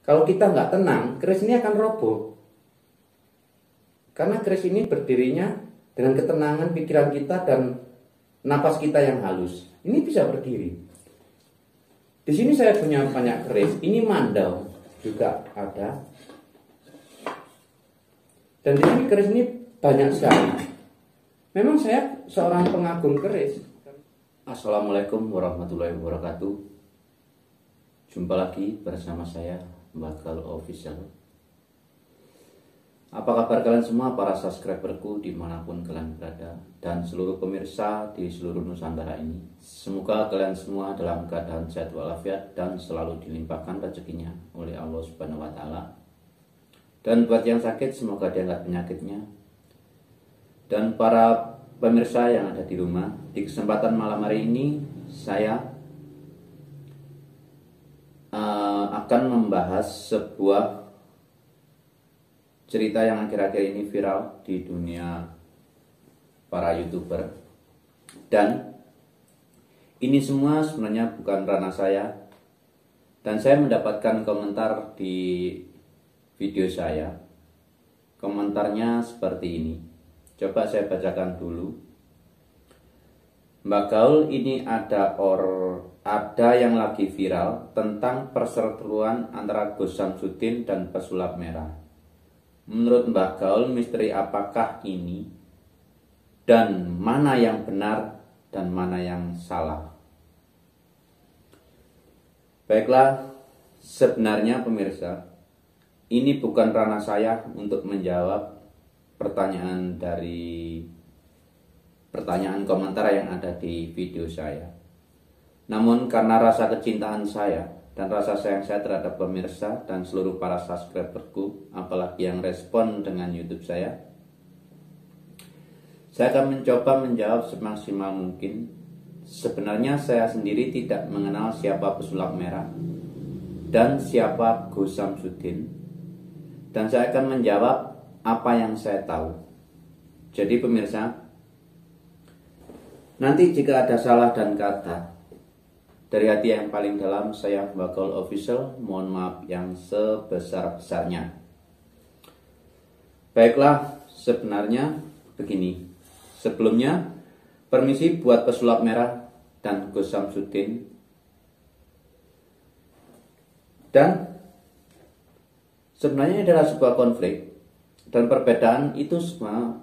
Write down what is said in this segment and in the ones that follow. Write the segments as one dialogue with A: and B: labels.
A: Kalau kita nggak tenang, keris ini akan roboh. Karena keris ini berdirinya dengan ketenangan pikiran kita dan napas kita yang halus. Ini bisa berdiri. Di sini saya punya banyak keris. Ini mandau juga ada. Dan di sini keris ini banyak sekali. Memang saya seorang pengagum keris. Assalamualaikum warahmatullahi wabarakatuh. Jumpa lagi bersama saya, Bakal Official. Apa kabar kalian semua, para subscriberku dimanapun kalian berada, dan seluruh pemirsa di seluruh Nusantara ini. Semoga kalian semua dalam keadaan sehat walafiat dan selalu dilimpahkan rezekinya oleh Allah Subhanahu wa Ta'ala. Dan buat yang sakit, semoga diangkat penyakitnya. Dan para pemirsa yang ada di rumah, di kesempatan malam hari ini saya akan membahas sebuah cerita yang akhir-akhir ini viral di dunia para YouTuber. Dan ini semua sebenarnya bukan ranah saya. Dan saya mendapatkan komentar di video saya. Komentarnya seperti ini. Coba saya bacakan dulu. Mbak Gaul, ini ada yang lagi viral tentang perseteruan antara Gus Samsudin dan pesulap merah. Menurut Mbak Gaul, misteri apakah ini? Dan mana yang benar dan mana yang salah? Baiklah, sebenarnya pemirsa, ini bukan ranah saya untuk menjawab pertanyaan komentar yang ada di video saya. Namun karena rasa kecintaan saya dan rasa sayang saya terhadap pemirsa dan seluruh para subscriberku, apalagi yang respon dengan YouTube saya akan mencoba menjawab semaksimal mungkin. Sebenarnya saya sendiri tidak mengenal siapa pesulap merah dan siapa Gus Samsudin, dan saya akan menjawab apa yang saya tahu. Jadi pemirsa, nanti jika ada salah dan kata, dari hati yang paling dalam saya, Bakal Official, mohon maaf yang sebesar-besarnya. Baiklah, sebenarnya begini. Sebelumnya, permisi buat pesulap merah dan Gus Samsudin. Dan sebenarnya adalah sebuah konflik. Dan perbedaan itu semua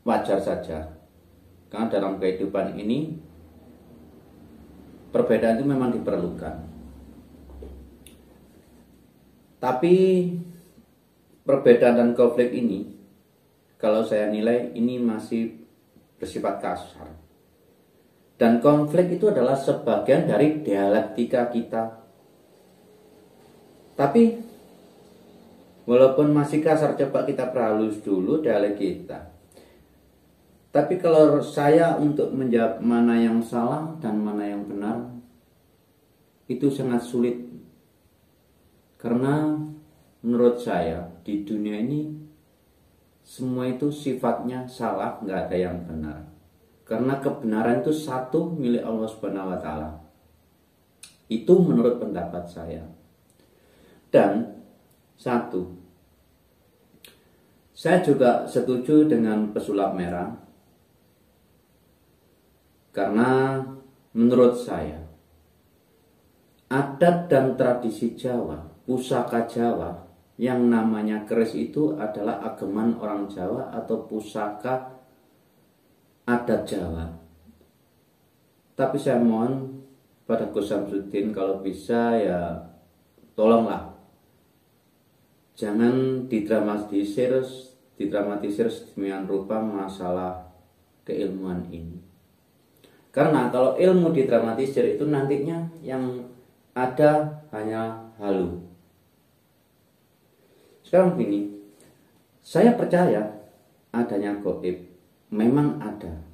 A: wajar saja. Karena dalam kehidupan ini, perbedaan itu memang diperlukan. Tapi perbedaan dan konflik ini, kalau saya nilai, ini masih bersifat kasar. Dan konflik itu adalah sebagian dari dialektika kita. Tapi walaupun masih kasar, coba kita perhalus dulu dialek kita. Tapi kalau saya untuk menjawab mana yang salah dan mana yang benar, itu sangat sulit. Karena menurut saya di dunia ini semua itu sifatnya salah, nggak ada yang benar. Karena kebenaran itu satu milik Allah Subhanahu wa Ta'ala. Itu menurut pendapat saya. Dan satu, saya juga setuju dengan pesulap merah. Karena menurut saya, adat dan tradisi Jawa, pusaka Jawa, yang namanya keris itu adalah ageman orang Jawa atau pusaka adat Jawa. Tapi saya mohon pada Gus Samsudin, kalau bisa ya tolonglah, jangan didramatisir sedemikian rupa masalah keilmuan ini. Karena kalau ilmu didramatisir itu nantinya yang ada hanya halu. Sekarang begini, saya percaya adanya gaib, memang ada.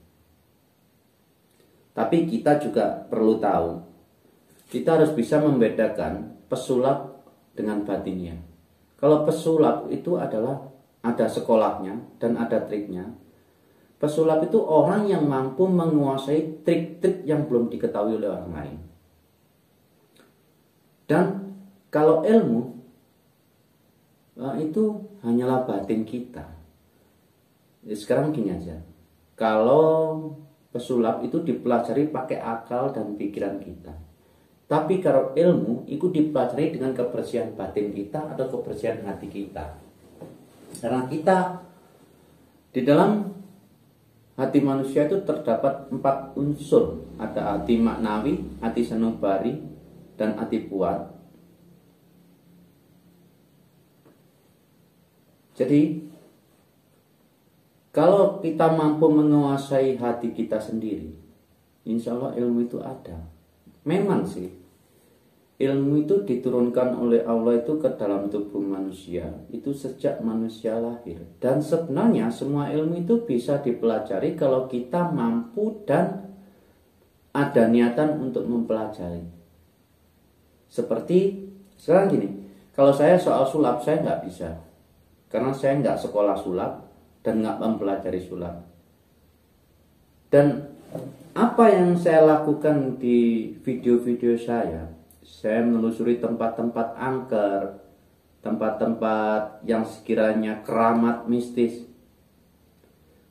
A: Tapi kita juga perlu tahu, kita harus bisa membedakan pesulap dengan batinnya. Kalau pesulap itu adalah ada sekolahnya dan ada triknya. Pesulap itu orang yang mampu menguasai trik-trik yang belum diketahui oleh orang lain. Dan kalau ilmu itu hanyalah batin kita. Sekarang gini aja, kalau pesulap itu dipelajari pakai akal dan pikiran kita. Tapi kalau ilmu itu dipelajari dengan kebersihan batin kita atau kebersihan hati kita. Karena kita di dalam hati manusia itu terdapat 4 unsur. Ada hati maknawi, hati sanubari, dan hati puat. Jadi kalau kita mampu menguasai hati kita sendiri, insya Allah ilmu itu ada. Memang sih, ilmu itu diturunkan oleh Allah itu ke dalam tubuh manusia itu sejak manusia lahir. Dan sebenarnya semua ilmu itu bisa dipelajari kalau kita mampu dan ada niatan untuk mempelajari. Seperti sekarang gini, kalau saya soal sulap saya nggak bisa, karena saya nggak sekolah sulap dan nggak mempelajari sulap. Dan apa yang saya lakukan di video-video saya menelusuri tempat-tempat angker, tempat-tempat yang sekiranya keramat mistis.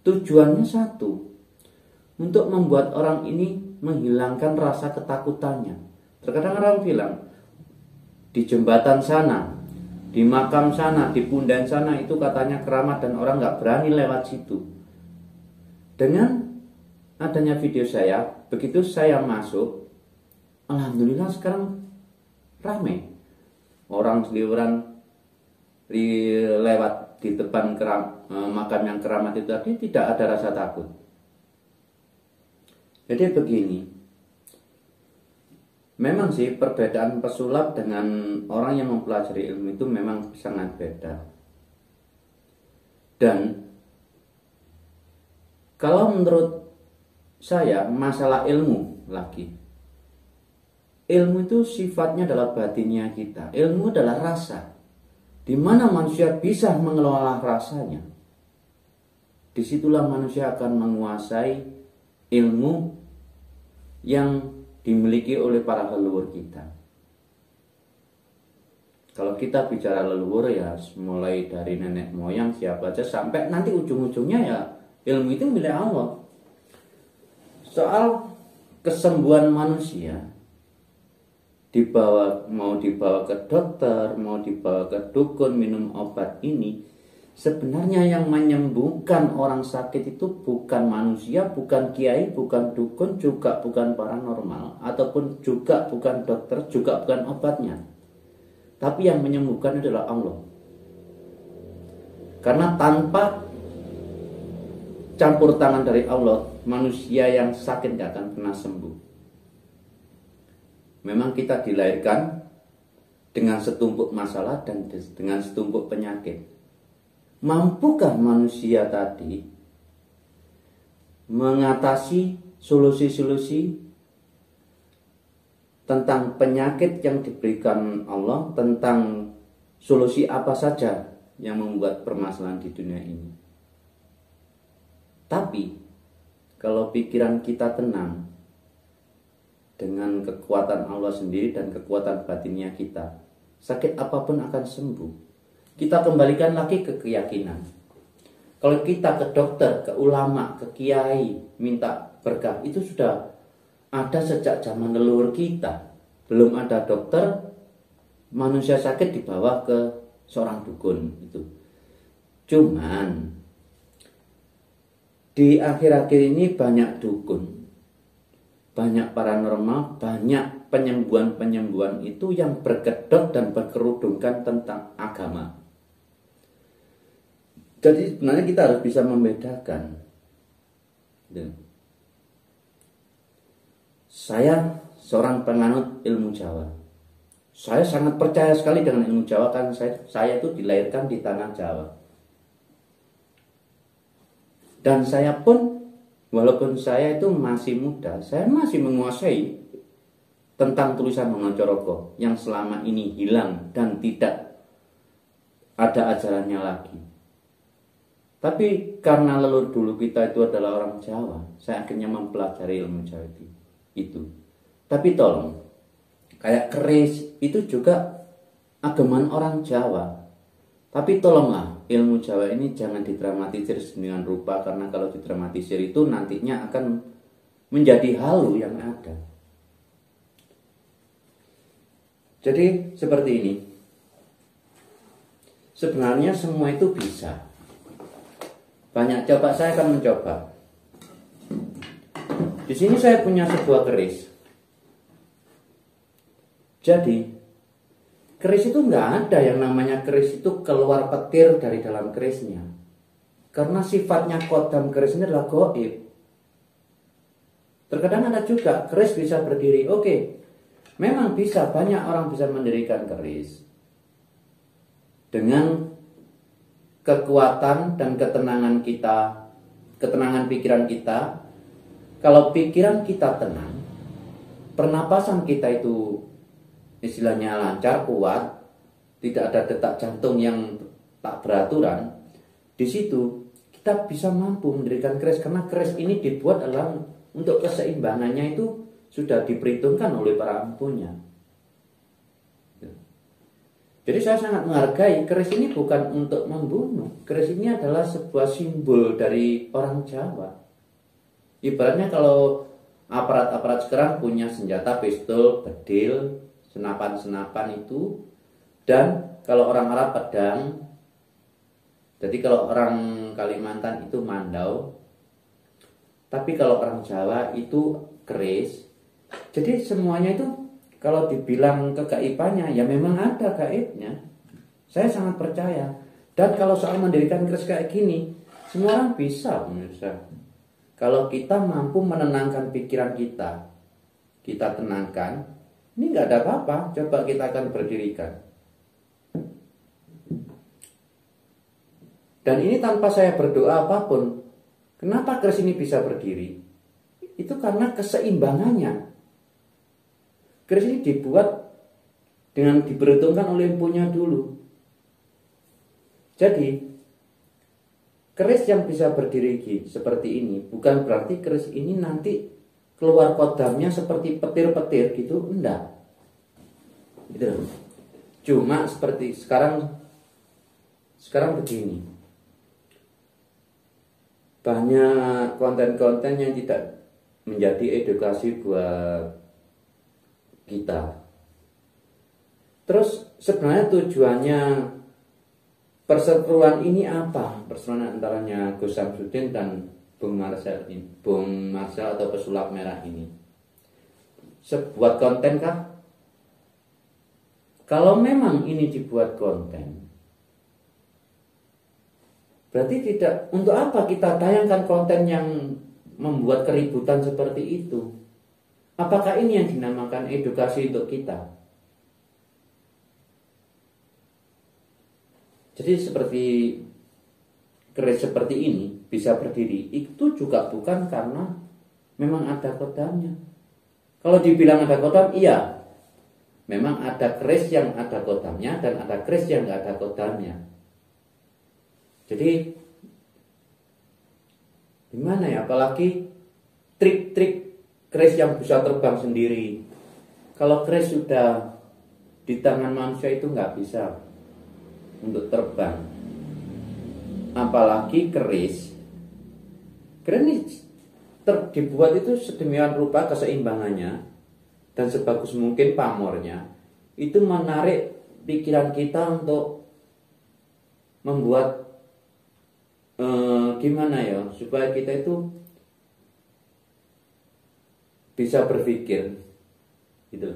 A: Tujuannya satu, untuk membuat orang ini menghilangkan rasa ketakutannya. Terkadang orang bilang, di jembatan sana, di makam sana, di punden sana itu katanya keramat dan orang nggak berani lewat situ. Dengan adanya video saya, begitu saya masuk, alhamdulillah sekarang ramai. Orang seliweran lewat di depan makam yang keramat itu tadi tidak ada rasa takut. Jadi begini, memang sih perbedaan pesulap dengan orang yang mempelajari ilmu itu memang sangat beda. Dan kalau menurut saya masalah ilmu lagi, ilmu itu sifatnya adalah batinnya kita. Ilmu adalah rasa. Di mana manusia bisa mengelola rasanya, disitulah manusia akan menguasai ilmu yang dimiliki oleh para leluhur kita. Kalau kita bicara leluhur ya mulai dari nenek moyang siapa aja sampai nanti ujung-ujungnya ya ilmu itu milik Allah. Soal kesembuhan manusia, mau dibawa ke dokter, mau dibawa ke dukun minum obat ini, sebenarnya yang menyembuhkan orang sakit itu bukan manusia, bukan kiai, bukan dukun, juga bukan paranormal, ataupun juga bukan dokter, juga bukan obatnya. Tapi yang menyembuhkan adalah Allah. Karena tanpa campur tangan dari Allah, manusia yang sakit tidak akan pernah sembuh. Memang kita dilahirkan dengan setumpuk masalah dan dengan setumpuk penyakit. Mampukah manusia tadi mengatasi solusi-solusi tentang penyakit yang diberikan Allah, tentang solusi apa saja yang membuat permasalahan di dunia ini? Tapi kalau pikiran kita tenang dengan kekuatan Allah sendiri dan kekuatan batinnya kita, sakit apapun akan sembuh. Kita kembalikan lagi ke keyakinan. Kalau kita ke dokter, ke ulama, ke kiai, minta berkah, itu sudah ada sejak zaman leluhur kita. Belum ada dokter, manusia sakit dibawa ke seorang dukun itu. Cuman di akhir-akhir ini banyak dukun, banyak paranormal, banyak penyembuhan-penyembuhan itu yang berkedok dan berkerudungkan tentang agama. Jadi sebenarnya kita harus bisa membedakan. Saya seorang penganut ilmu Jawa. Saya sangat percaya sekali dengan ilmu Jawa karena saya itu dilahirkan di tanah Jawa. Dan saya pun, walaupun saya itu masih muda, saya masih menguasai tentang tulisan Hanggacaraka yang selama ini hilang dan tidak ada ajarannya lagi. Tapi karena leluhur dulu kita itu adalah orang Jawa, saya akhirnya mempelajari ilmu Jawa itu. Tapi tolong, kayak keris itu juga ageman orang Jawa. Tapi tolonglah, ilmu Jawa ini jangan didramatisir sedemikian rupa, karena kalau didramatisir itu nantinya akan menjadi halu yang ada. Jadi seperti ini. Sebenarnya semua itu bisa. Banyak coba, saya akan mencoba. Di sini saya punya sebuah keris. Jadi keris itu nggak ada yang namanya keris itu keluar petir dari dalam kerisnya. Karena sifatnya kodam keris ini adalah goib. Terkadang ada juga keris bisa berdiri. Oke, memang bisa, banyak orang bisa mendirikan keris dengan kekuatan dan ketenangan kita, ketenangan pikiran kita. Kalau pikiran kita tenang, pernapasan kita itu istilahnya lancar, kuat, tidak ada detak jantung yang tak beraturan, di situ kita bisa mampu mendirikan keris, karena keris ini dibuat adalah untuk keseimbangannya itu sudah diperhitungkan oleh para empunya. Jadi saya sangat menghargai keris ini bukan untuk membunuh. Keris ini adalah sebuah simbol dari orang Jawa. Ibaratnya kalau aparat-aparat sekarang punya senjata, pistol, bedil, senapan-senapan itu, dan kalau orang Arab pedang, jadi kalau orang Kalimantan itu mandau, tapi kalau orang Jawa itu keris. Jadi semuanya itu kalau dibilang kegaibannya, ya memang ada gaibnya. Saya sangat percaya. Dan kalau soal mendirikan keris kayak gini, semua orang bisa, pemirsa. Kalau kita mampu menenangkan pikiran kita, kita tenangkan, ini nggak ada apa-apa, coba kita akan berdirikan. Dan ini tanpa saya berdoa apapun. Kenapa keris ini bisa berdiri? Itu karena keseimbangannya. Keris ini dibuat dengan diperhitungkan oleh empunya dulu. Jadi, keris yang bisa berdiri seperti ini bukan berarti keris ini nanti keluar kodamnya seperti petir-petir gitu, enggak. Gitu. Cuma seperti sekarang begini. Banyak konten-konten yang tidak menjadi edukasi buat kita. Terus sebenarnya tujuannya perseteruan ini apa? Perseteruan antaranya Gus Samsudin dan Bung Marcel atau pesulap merah ini. Sebuah konten kah? Kalau memang ini dibuat konten, berarti tidak, untuk apa kita tayangkan konten yang membuat keributan seperti itu? Apakah ini yang dinamakan edukasi untuk kita? Jadi seperti keris seperti ini bisa berdiri, itu juga bukan karena memang ada kodamnya. Kalau dibilang ada kodam, iya, memang ada keris yang ada kodamnya dan ada keris yang nggak ada kodamnya. Jadi gimana ya, apalagi trik-trik keris yang bisa terbang sendiri. Kalau keris sudah di tangan manusia itu nggak bisa untuk terbang. Apalagi keris ini dibuat itu sedemikian rupa keseimbangannya dan sebagus mungkin pamornya, itu menarik pikiran kita untuk membuat gimana ya, supaya kita itu bisa berpikir gitu.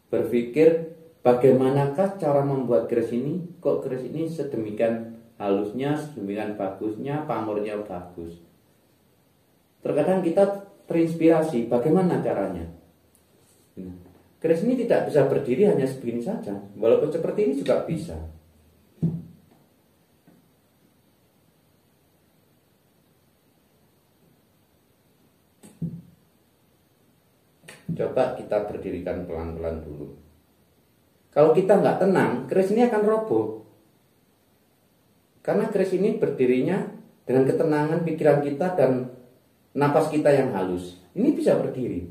A: Berpikir bagaimanakah cara membuat keris ini, kok keris ini sedemikian halusnya, sedemikian bagusnya, pamornya bagus. Terkadang kita terinspirasi, bagaimana caranya. Keris ini tidak bisa berdiri hanya segini saja, walaupun seperti ini juga bisa. Coba kita berdirikan pelan-pelan dulu. Kalau kita nggak tenang, keris ini akan roboh. Karena keris ini berdirinya dengan ketenangan pikiran kita dan napas kita yang halus. Ini bisa berdiri.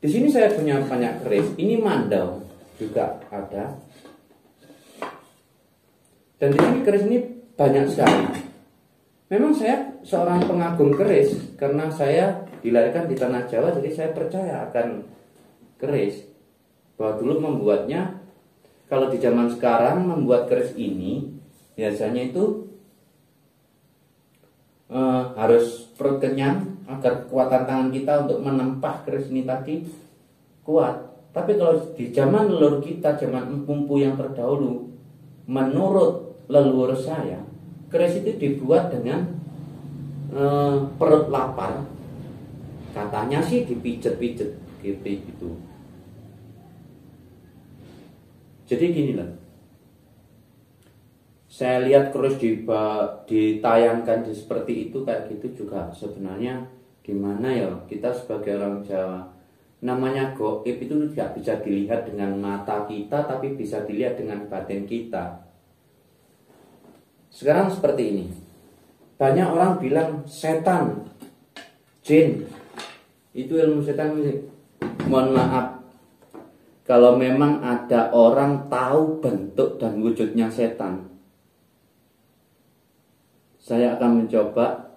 A: Di sini saya punya banyak keris. Ini mandau juga ada. Dan di sini keris ini banyak sekali. Memang saya seorang pengagum keris karena saya dilahirkan di tanah Jawa, jadi saya percaya akan keris. Bahwa dulu membuatnya, kalau di zaman sekarang membuat keris ini biasanya itu harus perut kenyang agar kekuatan tangan kita untuk menempah keris ini tadi kuat. Tapi kalau di zaman leluhur kita, zaman empu yang terdahulu, menurut leluhur saya, keris itu dibuat dengan perut lapar. Katanya sih dipijet-pijet gitu. Jadi gini lah, saya lihat keris ditayangkan seperti itu, kayak gitu juga sebenarnya gimana ya, kita sebagai orang Jawa, namanya goib itu tidak bisa dilihat dengan mata kita, tapi bisa dilihat dengan batin kita. Sekarang seperti ini, banyak orang bilang setan, jin, itu ilmu setan. Mohon maaf, kalau memang ada orang tahu bentuk dan wujudnya setan, saya akan mencoba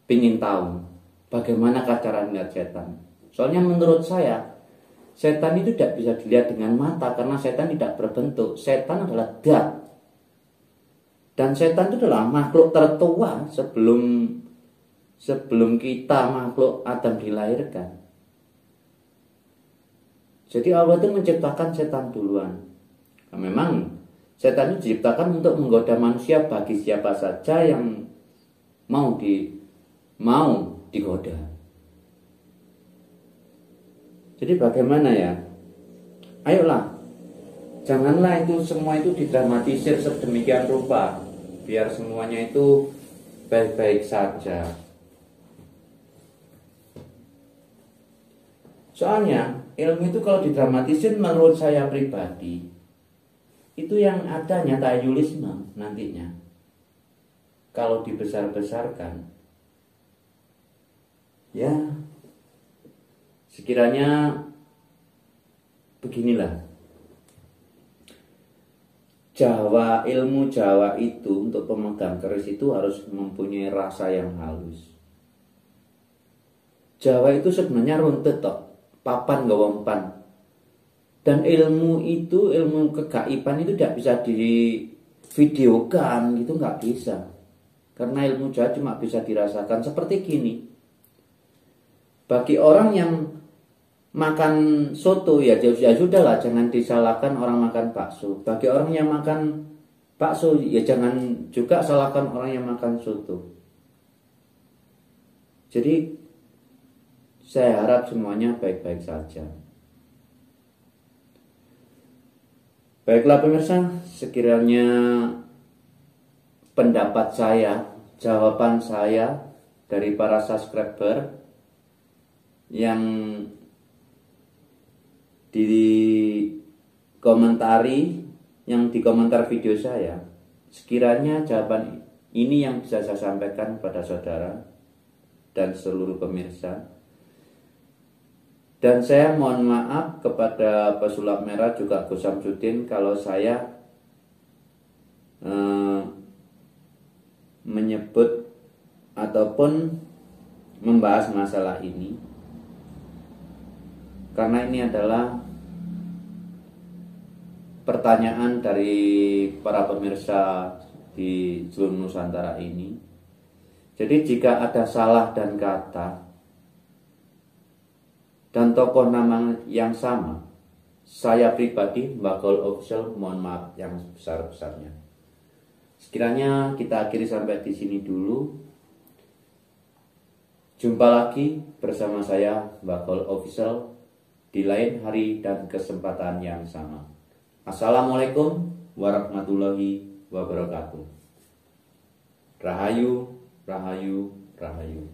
A: pingin tahu bagaimana cara melihat setan. Soalnya menurut saya, setan itu tidak bisa dilihat dengan mata karena setan tidak berbentuk. Setan adalah dat. Dan setan itu adalah makhluk tertua sebelum kita makhluk Adam dilahirkan. Jadi Allah itu menciptakan setan duluan. Nah, memang setan itu diciptakan untuk menggoda manusia bagi siapa saja yang mau digoda. Jadi bagaimana ya? Ayolah, janganlah itu semua itu didramatisir sedemikian rupa, biar semuanya itu baik-baik saja. Soalnya ilmu itu kalau didramatisir, menurut saya pribadi, itu yang ada nyata yulisme nantinya. Kalau dibesar-besarkan, ya sekiranya beginilah. Ilmu Jawa itu untuk pemegang keris itu harus mempunyai rasa yang halus. Jawa itu sebenarnya runtut toh, papan gawampan. Dan ilmu itu, ilmu kegaiban itu tidak bisa divideokan, itu nggak bisa. Karena ilmu Jawa cuma bisa dirasakan seperti gini. Bagi orang yang makan soto ya sudahlah, jangan disalahkan orang makan bakso. Bagi orang yang makan bakso ya jangan juga salahkan orang yang makan soto. Jadi saya harap semuanya baik-baik saja. Baiklah pemirsa, sekiranya pendapat saya, jawaban saya dari para subscriber yang di komentar video saya, sekiranya jawaban ini yang bisa saya sampaikan pada saudara dan seluruh pemirsa. Dan saya mohon maaf kepada pesulap merah juga Gus Samsudin kalau saya menyebut ataupun membahas masalah ini, karena ini adalah pertanyaan dari para pemirsa di seluruh Nusantara ini. Jadi jika ada salah dan kata dan tokoh nama yang sama, saya pribadi Mbakol Official mohon maaf yang sebesar-besarnya. Sekiranya kita akhiri sampai di sini dulu. Jumpa lagi bersama saya Mbakol Official di lain hari dan kesempatan yang sama. Assalamualaikum warahmatullahi wabarakatuh. Rahayu, rahayu, rahayu.